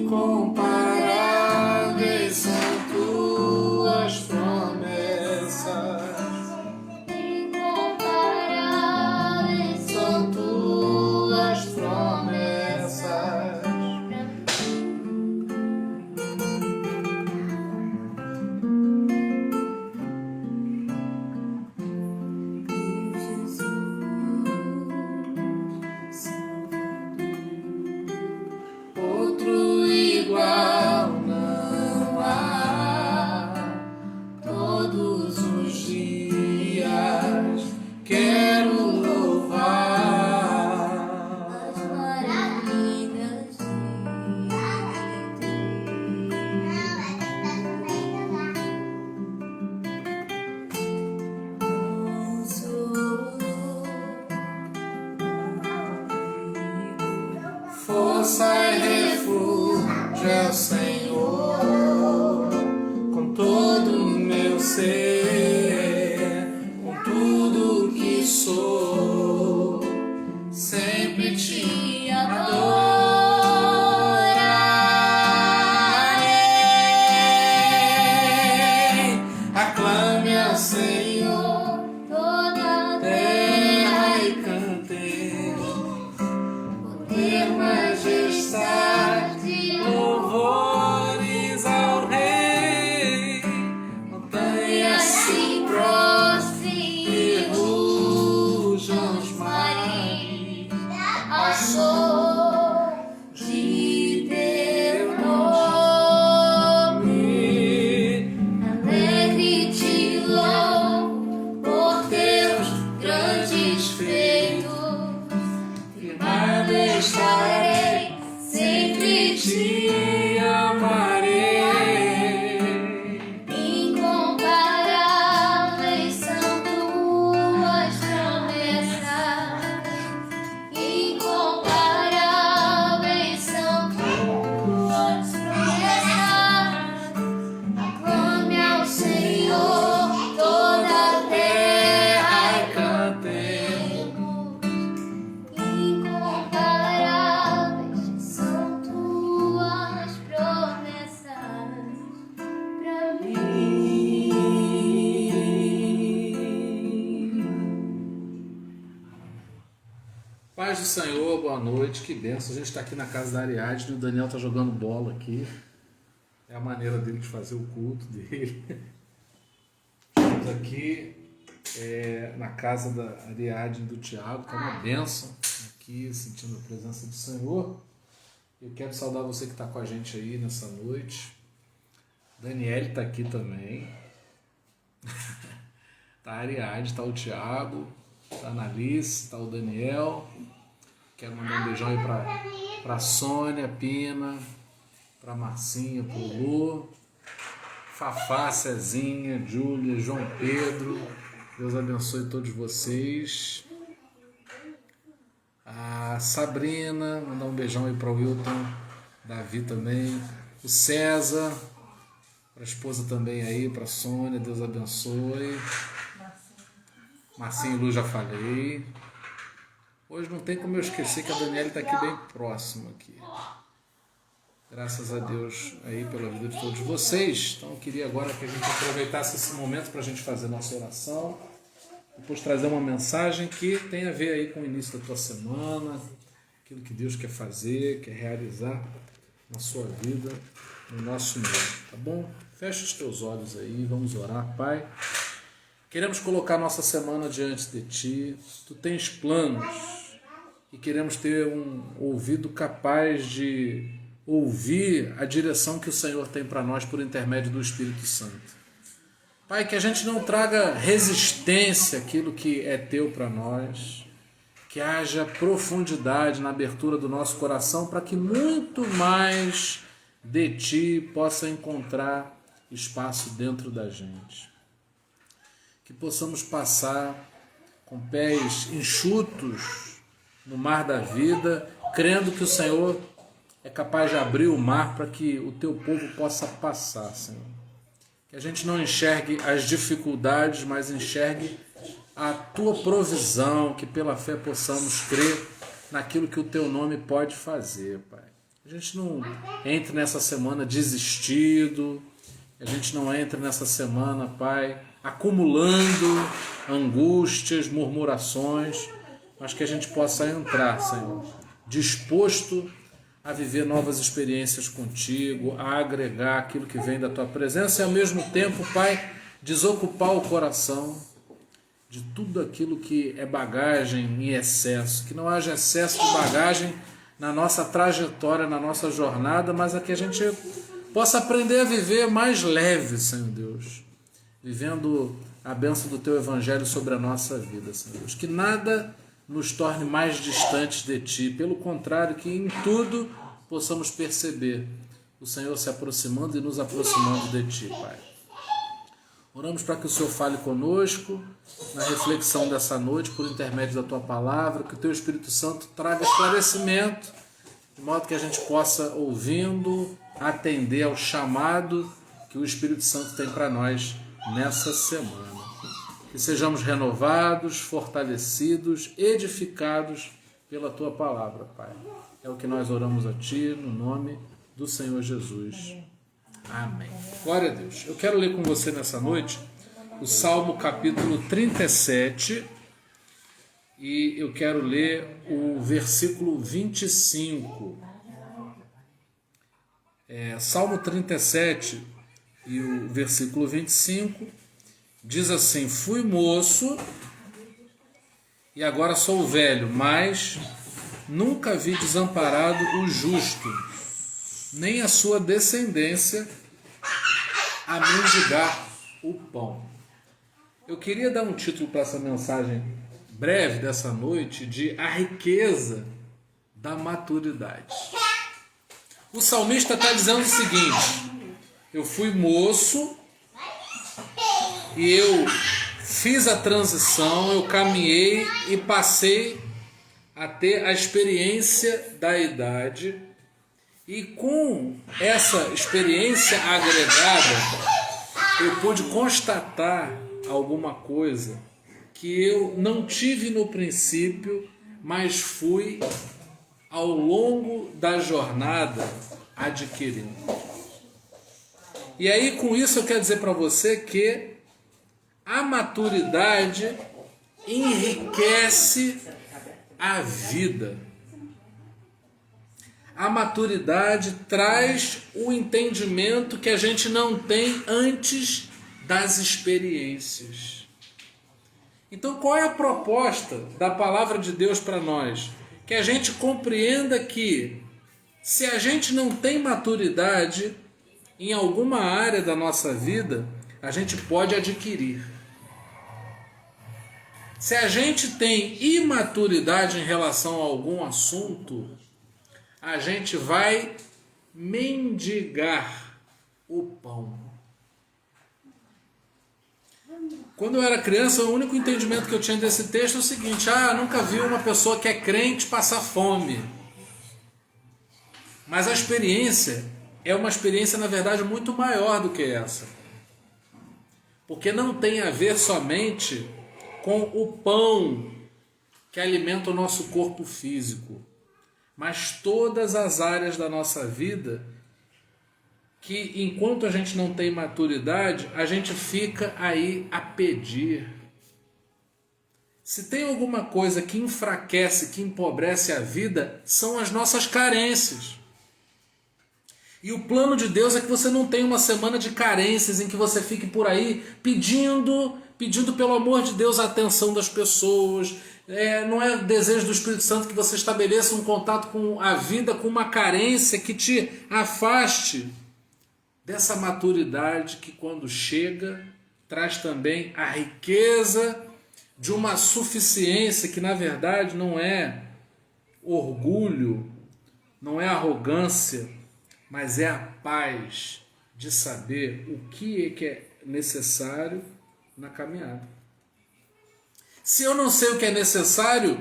Incomparáveis são tuas promessas. força e refúgio é o Senhor, com todo o meu ser, com tudo que sou, sempre te adorarei. Aclame ao Senhor toda a terra e cante, poder, majestade, louvores ao Rei. Montanhas se prostrem e rujam os mares ao som de teu nome. Alegre te louvo por teus grandes feitos, firmado estarei, sempre te amarei. Incomparáveis são tuas promessas, incomparáveis são tuas promessas. Aclame ao Senhor toda a terra e cantemos. Incomparáveis são tuas promessas pra mim. Paz do Senhor, boa noite, que bênção. A gente está aqui na casa da Ariadne, o Daniel está jogando bola aqui. É a maneira dele de fazer o culto dele. Estamos aqui na casa da Ariadne e do Tiago, está uma bênção aqui, sentindo a presença do Senhor. Eu quero saudar você que está com a gente aí nessa noite. Daniele está aqui também. Está a Ariadne, está o Tiago, está a Analice, está o Daniel. Quero mandar um beijão aí para a Sônia, Pina, para a Marcinha, para o Lu, Fafá, Cezinha, Júlia, João Pedro. Deus abençoe todos vocês. A Sabrina, mandar um beijão aí para o Wilton, Davi também, o César, para a esposa também aí, para a Sônia, Deus abençoe. Marcinho e Lu já falei. Hoje não tem como eu esquecer que a Daniela está aqui bem próximo aqui. Graças a Deus aí pela vida de todos vocês. Então eu queria agora que a gente aproveitasse esse momento para a gente fazer nossa oração. Depois trazer uma mensagem que tem a ver aí com o início da tua semana, aquilo que Deus quer fazer, quer realizar na sua vida, no nosso meio, tá bom? Fecha os teus olhos aí, vamos orar, Pai. Queremos colocar nossa semana diante de Ti. Tu tens planos e queremos ter um ouvido capaz de ouvir a direção que o Senhor tem para nós por intermédio do Espírito Santo. Pai, que a gente não traga resistência àquilo que é Teu para nós, que haja profundidade na abertura do nosso coração para que muito mais de Ti possa encontrar espaço dentro da gente. Que possamos passar com pés enxutos no mar da vida, crendo que o Senhor é capaz de abrir o mar para que o Teu povo possa passar, Senhor. Que a gente não enxergue as dificuldades, mas enxergue a Tua provisão, que pela fé possamos crer naquilo que o Teu nome pode fazer, Pai. A gente não entre nessa semana desistido, a gente não entre nessa semana, Pai, acumulando angústias, murmurações, mas que a gente possa entrar, Senhor, disposto a viver novas experiências contigo, a agregar aquilo que vem da Tua presença e ao mesmo tempo, Pai, desocupar o coração de tudo aquilo que é bagagem em excesso, que não haja excesso de bagagem na nossa trajetória, na nossa jornada, mas a que a gente possa aprender a viver mais leve, Senhor Deus, vivendo a bênção do Teu Evangelho sobre a nossa vida, Senhor Deus. Que nada nos torne mais distantes de Ti, pelo contrário, que em tudo possamos perceber o Senhor se aproximando e nos aproximando de Ti, Pai. Oramos para que o Senhor fale conosco na reflexão dessa noite, por intermédio da Tua palavra, que o Teu Espírito Santo traga esclarecimento, de modo que a gente possa, ouvindo, atender ao chamado que o Espírito Santo tem para nós nessa semana. Que sejamos renovados, fortalecidos, edificados pela Tua palavra, Pai. É o que nós oramos a Ti, no nome do Senhor Jesus. Amém. Glória a Deus. Eu quero ler com você nessa noite o Salmo capítulo 37 e eu quero ler o versículo 25. Salmo 37 e o versículo 25 diz assim: fui moço e agora sou velho, mas nunca vi desamparado o justo, nem a sua descendência a mendigar o pão. Eu queria dar um título para essa mensagem breve dessa noite de A Riqueza da Maturidade. O salmista está dizendo o seguinte: eu fui moço e eu fiz a transição, eu caminhei e passei a ter a experiência da idade, e com essa experiência agregada eu pude constatar alguma coisa que eu não tive no princípio, mas fui ao longo da jornada adquirindo. E aí, com isso, eu quero dizer para você que a maturidade enriquece a vida. A maturidade traz o entendimento que a gente não tem antes das experiências. Então, qual é a proposta da palavra de Deus para nós? Que a gente compreenda que, se a gente não tem maturidade em alguma área da nossa vida, a gente pode adquirir. Se a gente tem imaturidade em relação a algum assunto, a gente vai mendigar o pão. Quando eu era criança, o único entendimento que eu tinha desse texto é o seguinte: nunca vi uma pessoa que é crente passar fome. Mas a experiência é uma experiência, na verdade, muito maior do que essa. Porque não tem a ver somente com o pão que alimenta o nosso corpo físico, mas todas as áreas da nossa vida que, enquanto a gente não tem maturidade, a gente fica aí a pedir. Se tem alguma coisa que enfraquece, que empobrece a vida, são as nossas carências. E o plano de Deus é que você não tenha uma semana de carências em que você fique por aí pedindo pelo amor de Deus a atenção das pessoas. Não é desejo do Espírito Santo que você estabeleça um contato com a vida, com uma carência que te afaste dessa maturidade que, quando chega, traz também a riqueza de uma suficiência que, na verdade, não é orgulho, não é arrogância, mas é a paz de saber o que é necessário na caminhada. Se eu não sei o que é necessário,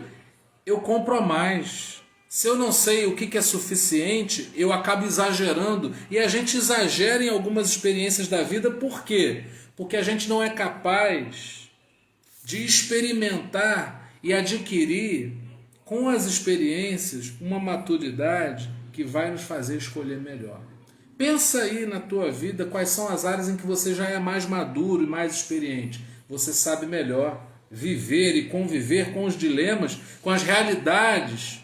eu compro a mais. Se eu não sei o que é suficiente, eu acabo exagerando. E a gente exagera em algumas experiências da vida. Por quê? Porque a gente não é capaz de experimentar e adquirir com as experiências uma maturidade que vai nos fazer escolher melhor. Pensa aí na tua vida quais são as áreas em que você já é mais maduro e mais experiente. Você sabe melhor viver e conviver com os dilemas, com as realidades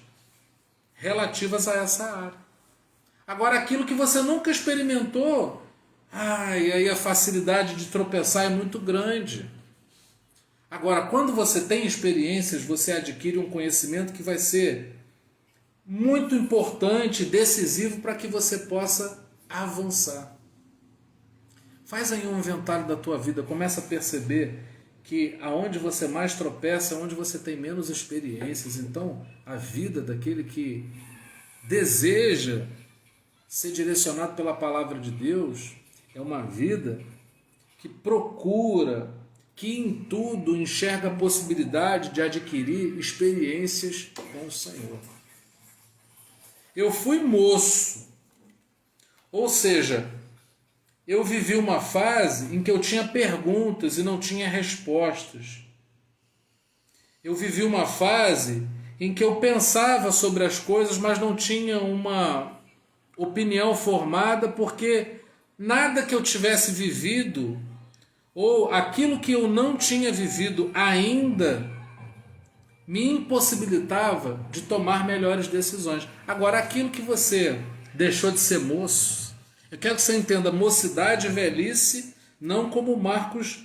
relativas a essa área. Agora, aquilo que você nunca experimentou, e aí a facilidade de tropeçar é muito grande. Agora, quando você tem experiências, você adquire um conhecimento que vai ser muito importante, decisivo para que você possa avançar. Faz aí um inventário da tua vida, começa a perceber que aonde você mais tropeça é onde você tem menos experiências. Então, a vida daquele que deseja ser direcionado pela palavra de Deus é uma vida que procura, que em tudo enxerga a possibilidade de adquirir experiências com o Senhor. Eu fui moço, ou seja, eu vivi uma fase em que eu tinha perguntas e não tinha respostas. Eu vivi uma fase em que eu pensava sobre as coisas, mas não tinha uma opinião formada, porque nada que eu tivesse vivido, ou aquilo que eu não tinha vivido ainda, me impossibilitava de tomar melhores decisões. Agora, aquilo que você deixou de ser moço, eu quero que você entenda mocidade e velhice não como marcos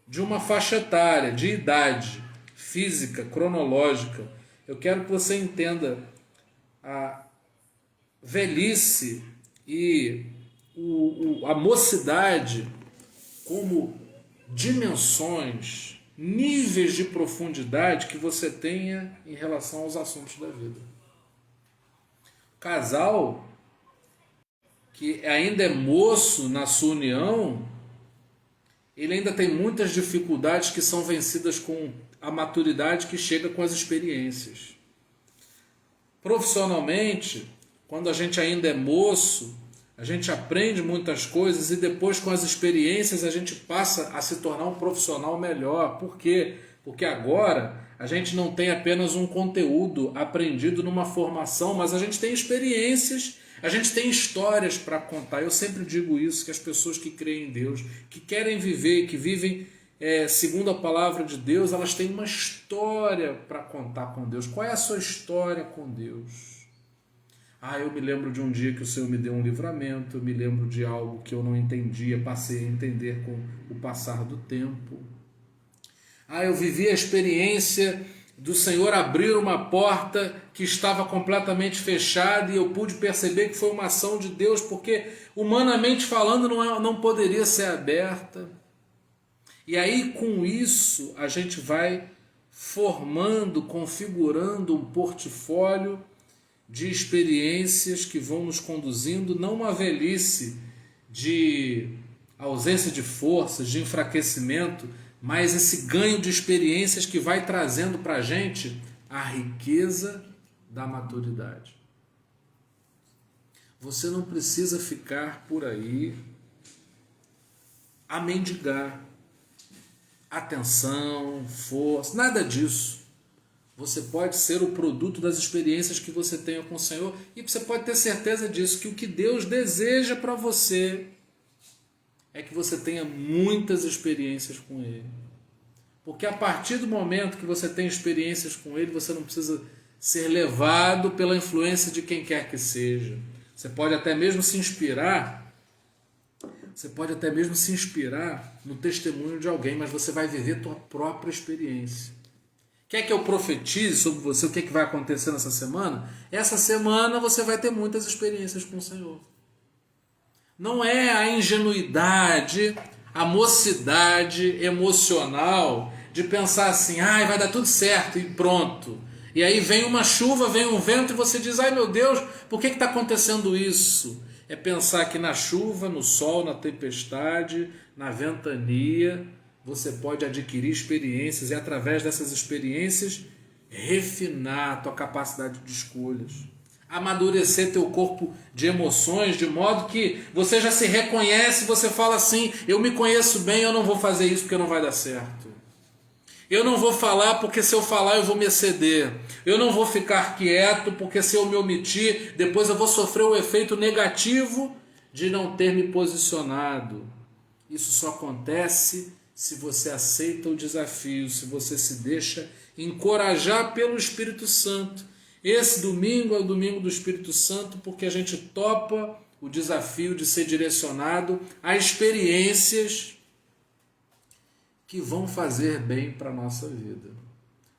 de uma faixa etária, de idade física, cronológica. Eu quero que você entenda a velhice e a mocidade como dimensões, níveis de profundidade que você tenha em relação aos assuntos da vida. O casal que ainda é moço na sua união, ele ainda tem muitas dificuldades que são vencidas com a maturidade que chega com as experiências. Profissionalmente, quando a gente ainda é moço, a gente aprende muitas coisas e depois com as experiências a gente passa a se tornar um profissional melhor. Por quê? Porque agora a gente não tem apenas um conteúdo aprendido numa formação, mas a gente tem experiências, a gente tem histórias para contar. Eu sempre digo isso, que as pessoas que creem em Deus, que querem viver, que vivem segundo a palavra de Deus, elas têm uma história para contar com Deus. Qual é a sua história com Deus? Eu me lembro de um dia que o Senhor me deu um livramento, eu me lembro de algo que eu não entendia, passei a entender com o passar do tempo. Eu vivi a experiência do Senhor abrir uma porta que estava completamente fechada e eu pude perceber que foi uma ação de Deus, porque humanamente falando não poderia ser aberta. E aí com isso a gente vai formando, configurando um portfólio de experiências que vão nos conduzindo não uma velhice de ausência de forças, de enfraquecimento, mas esse ganho de experiências que vai trazendo para a gente a riqueza da maturidade. Você não precisa ficar por aí a mendigar atenção, força, nada disso. Você pode ser o produto das experiências que você tenha com o Senhor e você pode ter certeza disso, que o que Deus deseja para você é que você tenha muitas experiências com Ele. Porque a partir do momento que você tem experiências com Ele, você não precisa ser levado pela influência de quem quer que seja. Você pode até mesmo se inspirar no testemunho de alguém, mas você vai viver a tua própria experiência. Quer que eu profetize sobre você o que vai acontecer nessa semana? Essa semana você vai ter muitas experiências com o Senhor. Não é a ingenuidade, a mocidade emocional de pensar assim, vai dar tudo certo e pronto. E aí vem uma chuva, vem um vento e você diz, meu Deus, por que está acontecendo isso? É pensar que na chuva, no sol, na tempestade, na ventania, você pode adquirir experiências e através dessas experiências refinar a tua capacidade de escolhas. Amadurecer teu corpo de emoções, de modo que você já se reconhece, você fala assim, eu me conheço bem, eu não vou fazer isso porque não vai dar certo. Eu não vou falar porque se eu falar eu vou me exceder. Eu não vou ficar quieto porque se eu me omitir, depois eu vou sofrer o efeito negativo de não ter me posicionado. Isso só acontece se você aceita o desafio, se você se deixa encorajar pelo Espírito Santo. Esse domingo é o domingo do Espírito Santo porque a gente topa o desafio de ser direcionado a experiências que vão fazer bem para a nossa vida.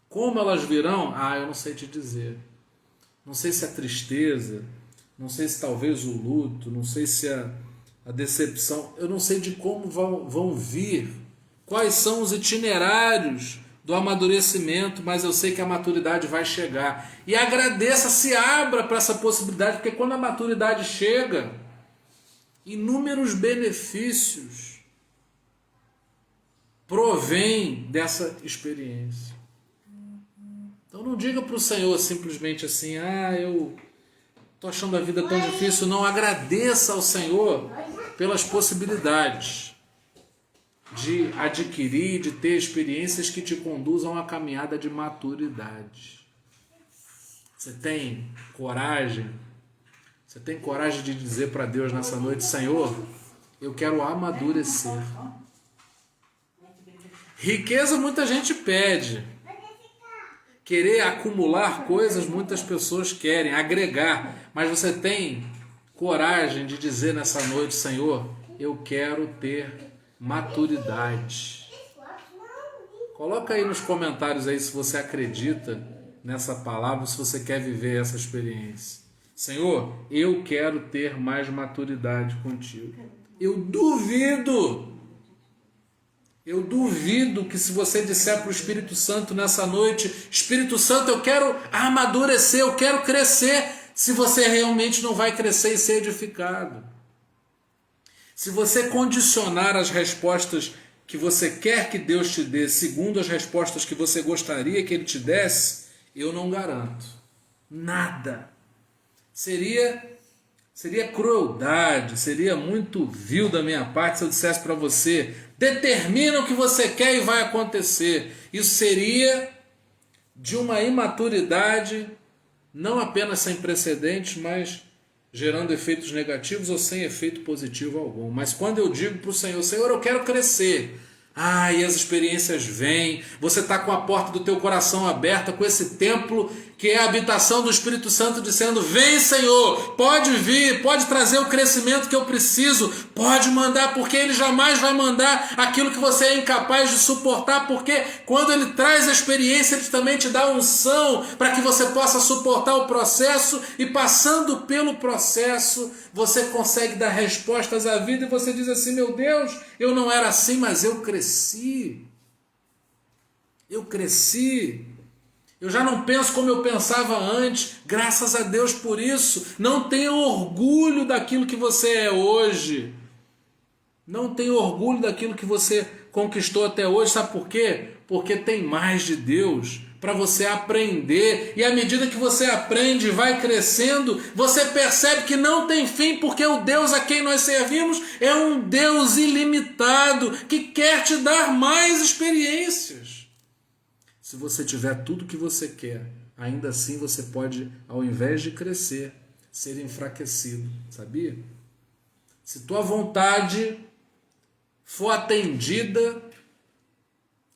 Como elas virão? Eu não sei te dizer. Não sei se a tristeza, não sei se talvez o luto, não sei se a decepção, eu não sei de como vão vir, quais são os itinerários do amadurecimento, mas eu sei que a maturidade vai chegar. E agradeça, se abra para essa possibilidade, porque quando a maturidade chega, inúmeros benefícios provém dessa experiência. Então não diga para o Senhor simplesmente assim, eu estou achando a vida tão difícil. Não, agradeça ao Senhor pelas possibilidades de adquirir, de ter experiências que te conduzam à caminhada de maturidade. Você tem coragem? Você tem coragem de dizer para Deus nessa noite: Senhor, eu quero amadurecer. Riqueza muita gente pede. Querer acumular coisas muitas pessoas querem, agregar. Mas você tem coragem de dizer nessa noite: Senhor, eu quero ter maturidade. Coloca aí nos comentários aí se você acredita nessa palavra, se você quer viver essa experiência. Senhor, eu quero ter mais maturidade contigo. Eu duvido que se você disser para o Espírito Santo nessa noite: Espírito Santo, eu quero amadurecer, eu quero crescer, se você realmente não vai crescer e ser edificado. Se você condicionar as respostas que você quer que Deus te dê segundo as respostas que você gostaria que Ele te desse, eu não garanto nada. Seria crueldade, seria muito vil da minha parte se eu dissesse para você: determina o que você quer e vai acontecer. Isso seria de uma imaturidade não apenas sem precedentes, mas gerando efeitos negativos ou sem efeito positivo algum. Mas quando eu digo para o Senhor: Senhor, eu quero crescer, e as experiências vêm, você está com a porta do teu coração aberta, com esse templo que é a habitação do Espírito Santo, dizendo: vem, Senhor, pode vir, pode trazer o crescimento que eu preciso, pode mandar, porque Ele jamais vai mandar aquilo que você é incapaz de suportar, porque quando Ele traz a experiência, Ele também te dá unção para que você possa suportar o processo, e passando pelo processo, você consegue dar respostas à vida, e você diz assim: meu Deus, eu não era assim, mas eu cresci. Eu cresci. Eu já não penso como eu pensava antes, graças a Deus por isso. Não tenha orgulho daquilo que você é hoje. Não tenha orgulho daquilo que você conquistou até hoje. Sabe por quê? Porque tem mais de Deus para você aprender. E à medida que você aprende e vai crescendo, você percebe que não tem fim, porque o Deus a quem nós servimos é um Deus ilimitado, que quer te dar mais experiências. Se você tiver tudo que você quer, ainda assim você pode, ao invés de crescer, ser enfraquecido, sabia? Se tua vontade for atendida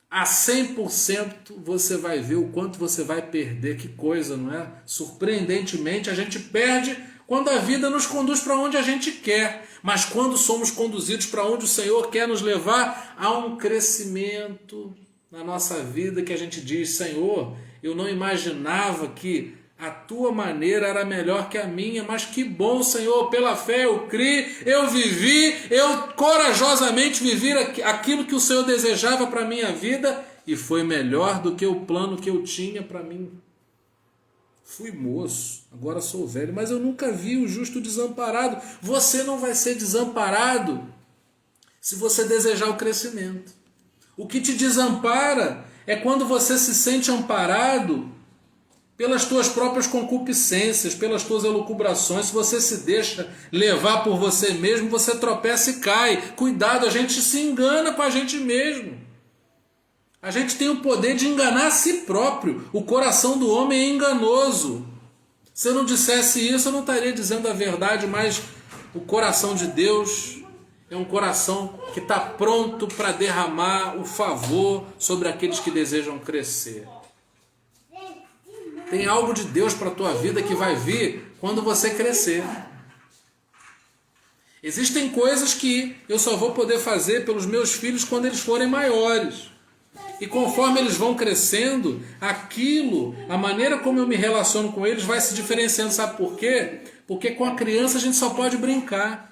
a 100%, você vai ver o quanto você vai perder. Que coisa, não é? Surpreendentemente, a gente perde quando a vida nos conduz para onde a gente quer, mas quando somos conduzidos para onde o Senhor quer nos levar, há um crescimento na nossa vida que a gente diz: Senhor, eu não imaginava que a tua maneira era melhor que a minha, mas que bom, Senhor, pela fé eu criei, eu vivi, eu corajosamente vivi aquilo que o Senhor desejava para a minha vida, e foi melhor do que o plano que eu tinha para mim. Fui moço, agora sou velho, mas eu nunca vi o justo desamparado. Você não vai ser desamparado se você desejar o crescimento. O que te desampara é quando você se sente amparado pelas tuas próprias concupiscências, pelas tuas elucubrações. Se você se deixa levar por você mesmo, você tropeça e cai. Cuidado, a gente se engana com a gente mesmo. A gente tem o poder de enganar a si próprio. O coração do homem é enganoso. Se eu não dissesse isso, eu não estaria dizendo a verdade, mas o coração de Deus é um coração que está pronto para derramar o favor sobre aqueles que desejam crescer. Tem algo de Deus para a tua vida que vai vir quando você crescer. Existem coisas que eu só vou poder fazer pelos meus filhos quando eles forem maiores. E conforme eles vão crescendo, a maneira como eu me relaciono com eles vai se diferenciando. Sabe por quê? Porque com a criança a gente só pode brincar.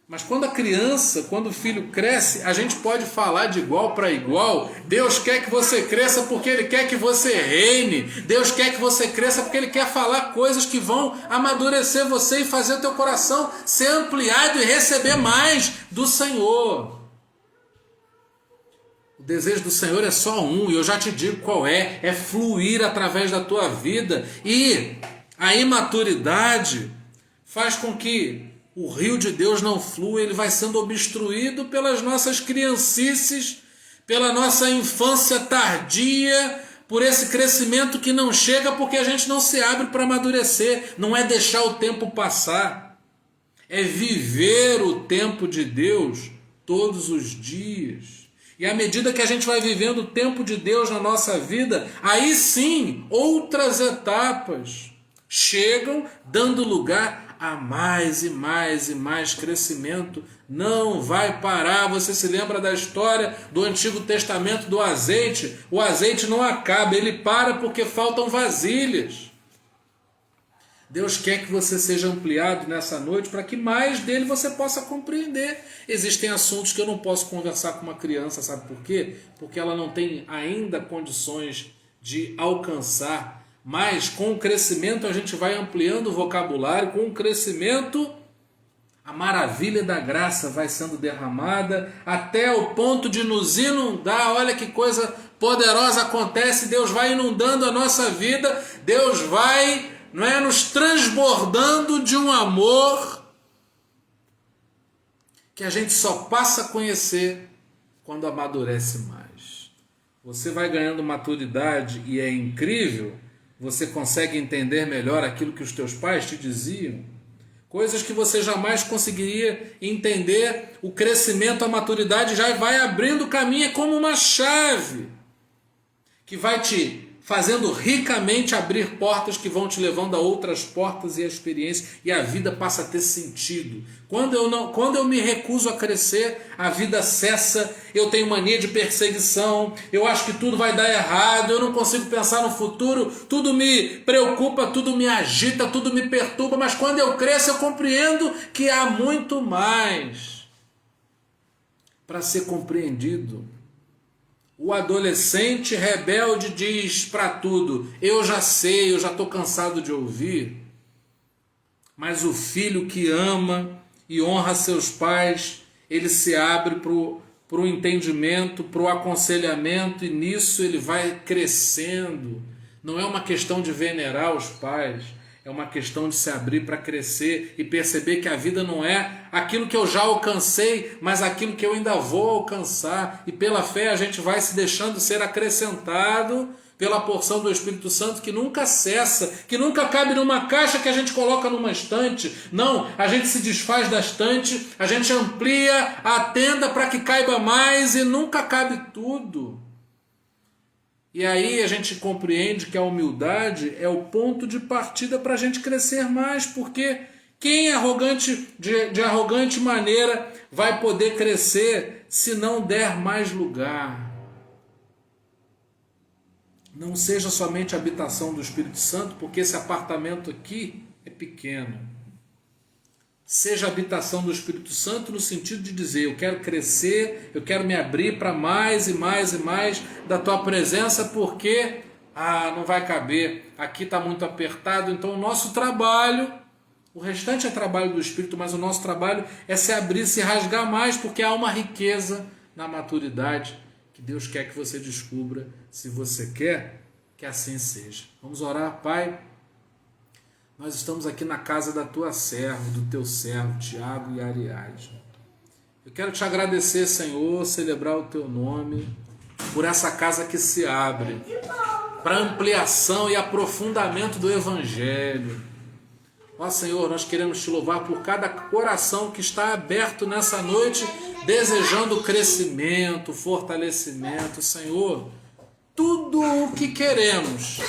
Mas quando o filho cresce, a gente pode falar de igual para igual. Deus quer que você cresça porque Ele quer que você reine. Deus quer que você cresça porque Ele quer falar coisas que vão amadurecer você e fazer o teu coração ser ampliado e receber mais do Senhor. O desejo do Senhor é só um, e eu já te digo qual é fluir através da tua vida e A imaturidade faz com que o rio de Deus não flua, ele vai sendo obstruído pelas nossas criancices, pela nossa infância tardia, por esse crescimento que não chega porque a gente não se abre para amadurecer. Não é deixar o tempo passar, é viver o tempo de Deus todos os dias. E à medida que a gente vai vivendo o tempo de Deus na nossa vida, aí sim outras etapas chegam, dando lugar a mais e mais e mais crescimento. Não vai parar. Você se lembra da história do Antigo Testamento do azeite? O azeite não acaba, ele para porque faltam vasilhas. Deus quer que você seja ampliado nessa noite para que mais dele você possa compreender. Existem assuntos que eu não posso conversar com uma criança, sabe por quê? Porque ela não tem ainda condições de alcançar. Mas com o crescimento a gente vai ampliando o vocabulário, com o crescimento a maravilha da graça vai sendo derramada até o ponto de nos inundar. Olha que coisa poderosa acontece, Deus vai inundando a nossa vida, Deus vai, nos transbordando de um amor que a gente só passa a conhecer quando amadurece mais. Você vai ganhando maturidade e é incrível. Você consegue entender melhor aquilo que os teus pais te diziam? Coisas que você jamais conseguiria entender. O crescimento, a maturidade já vai abrindo o caminho, é como uma chave que vai te fazendo ricamente abrir portas que vão te levando a outras portas e a experiência, e a vida passa a ter sentido. Quando eu me recuso a crescer, a vida cessa, eu tenho mania de perseguição, eu acho que tudo vai dar errado, eu não consigo pensar no futuro, tudo me preocupa, tudo me agita, tudo me perturba, mas quando eu cresço eu compreendo que há muito mais para ser compreendido. O adolescente rebelde diz para tudo: eu já sei, eu já estou cansado de ouvir. Mas o filho que ama e honra seus pais, ele se abre para o entendimento, para o aconselhamento, e nisso ele vai crescendo. Não é uma questão de venerar os pais, é uma questão de se abrir para crescer e perceber que a vida não é aquilo que eu já alcancei, mas aquilo que eu ainda vou alcançar. E pela fé a gente vai se deixando ser acrescentado pela porção do Espírito Santo que nunca cessa, que nunca cabe numa caixa que a gente coloca numa estante. Não, a gente se desfaz da estante, a gente amplia a tenda para que caiba mais e nunca cabe tudo. E aí a gente compreende que a humildade é o ponto de partida para a gente crescer mais, porque quem é arrogante, de arrogante maneira vai poder crescer se não der mais lugar? Não seja somente a habitação do Espírito Santo, porque esse apartamento aqui é pequeno. Seja a habitação do Espírito Santo no sentido de dizer: eu quero crescer, eu quero me abrir para mais e mais e mais da tua presença, porque não vai caber, aqui está muito apertado. Então o nosso trabalho, o restante é trabalho do Espírito, mas o nosso trabalho é se abrir, se rasgar mais, porque há uma riqueza na maturidade que Deus quer que você descubra, se você quer que assim seja. Vamos orar. Pai, nós estamos aqui na casa da tua serva, do teu servo, Tiago e Ariadne. Eu quero te agradecer, Senhor, celebrar o teu nome, por essa casa que se abre para ampliação e aprofundamento do Evangelho. Ó Senhor, nós queremos te louvar por cada coração que está aberto nessa noite, desejando crescimento, fortalecimento. Senhor, tudo o que queremos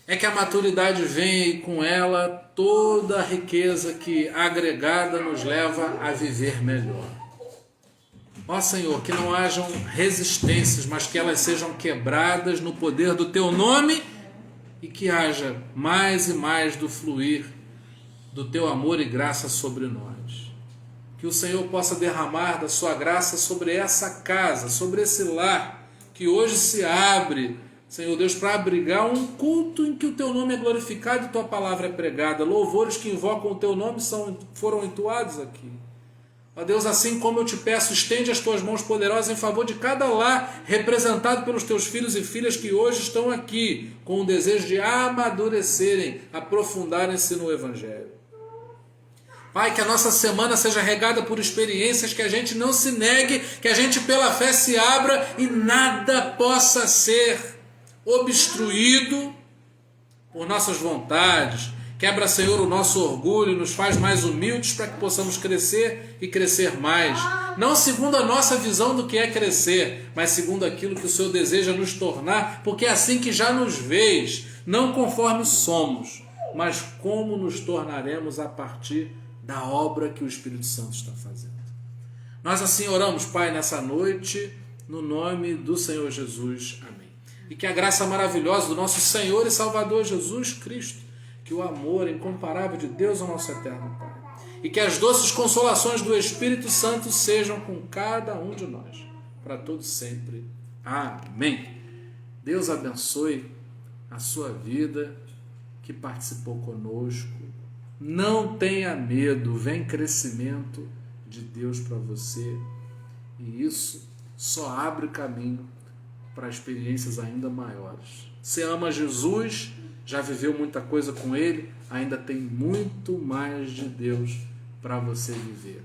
é que a maturidade venha e com ela toda a riqueza que agregada nos leva a viver melhor. Ó Senhor, que não hajam resistências, mas que elas sejam quebradas no poder do teu nome e que haja mais e mais do fluir do teu amor e graça sobre nós. Que o Senhor possa derramar da sua graça sobre essa casa, sobre esse lar que hoje se abre, Senhor Deus, para abrigar um culto em que o teu nome é glorificado e tua palavra é pregada. Louvores que invocam o teu nome foram entoados aqui. Ó Deus, assim como eu te peço, estende as tuas mãos poderosas em favor de cada lar representado pelos teus filhos e filhas que hoje estão aqui com o desejo de amadurecerem, aprofundarem-se no Evangelho. Pai, que a nossa semana seja regada por experiências, que a gente não se negue, que a gente pela fé se abra e nada possa ser obstruído por nossas vontades. Quebra, Senhor, o nosso orgulho, nos faz mais humildes para que possamos crescer e crescer mais. Não segundo a nossa visão do que é crescer, mas segundo aquilo que o Senhor deseja nos tornar, porque é assim que já nos vês, não conforme somos, mas como nos tornaremos a partir da obra que o Espírito Santo está fazendo. Nós assim oramos, Pai, nessa noite, no nome do Senhor Jesus. Amém. E que a graça maravilhosa do nosso Senhor e Salvador Jesus Cristo, que o amor incomparável de Deus, o nosso eterno Pai, e que as doces consolações do Espírito Santo sejam com cada um de nós, para todos sempre. Amém. Deus abençoe a sua vida que participou conosco. Não tenha medo, vem crescimento de Deus para você, e isso só abre caminho para experiências ainda maiores. Você ama Jesus, já viveu muita coisa com Ele, ainda tem muito mais de Deus para você viver.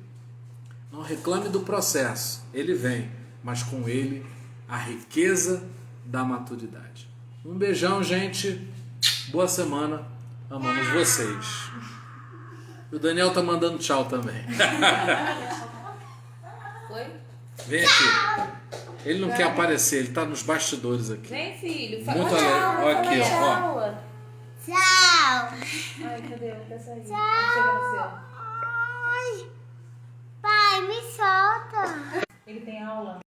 Não reclame do processo, ele vem, mas com ele a riqueza da maturidade. Um beijão, gente, boa semana, amamos vocês. O Daniel tá mandando tchau também. Foi? Vem aqui. Ele não quer aparecer, ele tá nos bastidores aqui. Vem, filho. Muito alegre. Olha aqui, ó. Tchau. Ai, cadê? Não quer sair. Tchau. Chega no seu. Ai. Pai, me solta. Ele tem aula.